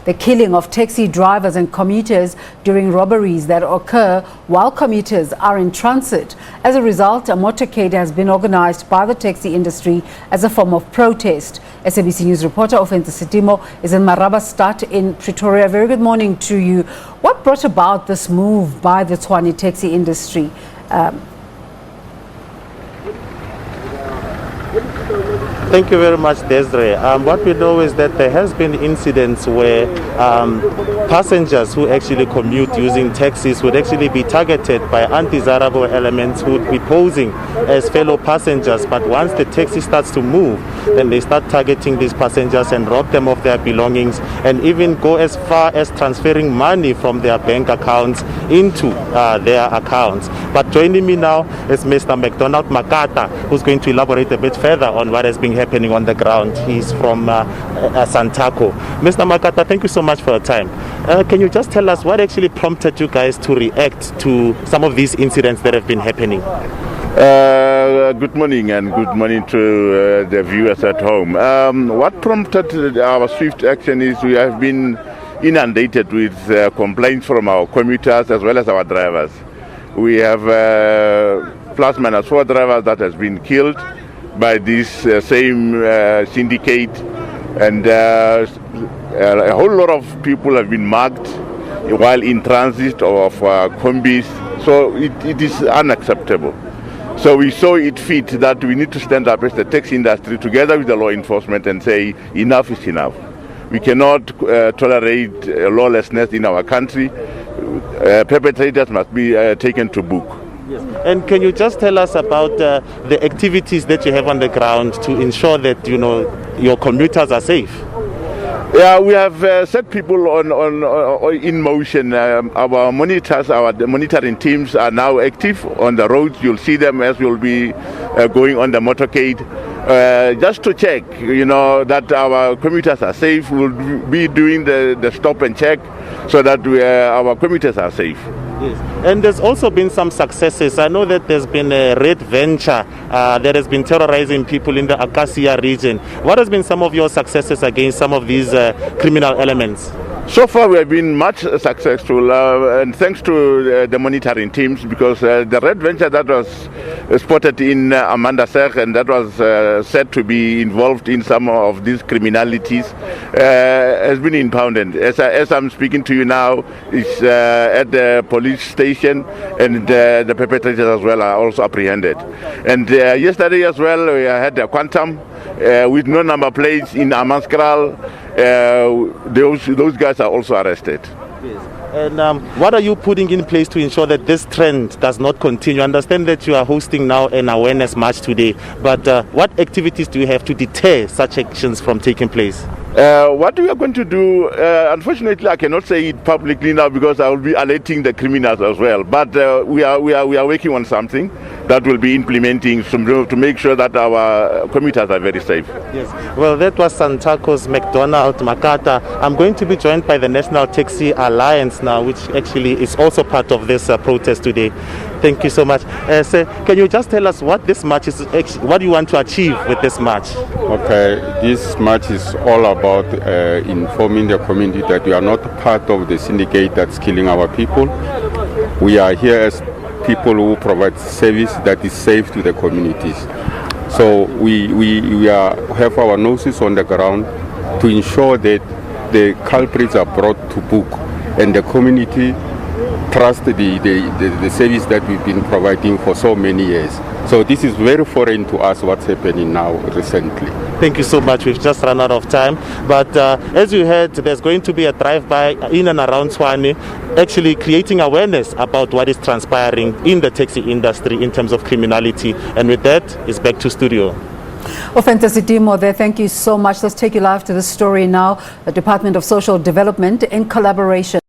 the killing of taxi drivers and commuters during robberies that occur while commuters are in transit. As a result, a motorcade has been organized by the taxi industry as a form of protest. SABC News reporter Ofentse Setimo is in Marabastad in Pretoria. Very good morning to you. What brought about this move by the Tshwane Taxi Industry? Thank you very much, Desiree. What we know is that there has been incidents where passengers who actually commute using taxis would actually be targeted by undesirable elements who would be posing as fellow passengers. But once the taxi starts to move, then they start targeting these passengers and rob them of their belongings and even go as far as transferring money from their bank accounts into their accounts. But joining me now is Mr. McDonald Makata, who's going to elaborate a bit further on what has been happening on the ground. He's from Santaco. Mr. Makata, thank you so much for your time. Can you just tell us what actually prompted you guys to react to some of these incidents that have been happening? Good morning and good morning to the viewers at home. What prompted our swift action is we have been inundated with complaints from our commuters as well as our drivers. We have plus minus 4 drivers that has been killed by this same syndicate, and a whole lot of people have been mugged while in transit of combis. So it is unacceptable. So we saw it fit that we need to stand up as the taxi industry together with the law enforcement and say enough is enough. We cannot tolerate lawlessness in our country. Perpetrators must be taken to book. Yes. And can you just tell us about the activities that you have on the ground to ensure that your commuters are safe? Yeah, we have set people in motion. Our monitors, our monitoring teams are now active on the roads. You'll see them as we'll be going on the motorcade. Just to check, that our commuters are safe. We'll be doing the stop and check so that our commuters are safe. Yes. And there's also been some successes. I know that there's been a red venture that has been terrorizing people in the Acacia region. What has been some of your successes against some of these criminal elements? So far we have been much successful and thanks to the monitoring teams, because the red venture that was spotted in Marabastad and that was said to be involved in some of these criminalities has been impounded. As I'm speaking to you now, it's at the police station, and the perpetrators as well are also apprehended. And yesterday as well we had a quantum with no number plates in Amaskral. Those guys are also arrested. Yes. And what are you putting in place to ensure that this trend does not continue? I understand that you are hosting now an awareness march today, but what activities do you have to deter such actions from taking place? What we are going to do, unfortunately I cannot say it publicly now because I will be alerting the criminals as well, but we are working on something that will be implementing to make sure that our commuters are very safe. Yes. Well, that was Santaco's McDonald Makata. I'm going to be joined by the National Taxi Alliance now, which actually is also part of this protest today. Thank you so much. Sir, can you just tell us what this march is, what you want to achieve with this march? Okay, this march is all about informing the community that we are not part of the syndicate that's killing our people. We are here as people who provide service that is safe to the communities. So we have our noses on the ground to ensure that the culprits are brought to book and the community trust the service that we've been providing for so many years. So this is very foreign to us, what's happening now recently. Thank you so much. We've just run out of time. But as you heard, there's going to be a drive-by in and around Tshwane, actually creating awareness about what is transpiring in the taxi industry in terms of criminality. And with that, it's back to studio. Ofentse Setimo there, thank you so much. Let's take you live to the story now. The Department of Social Development, in collaboration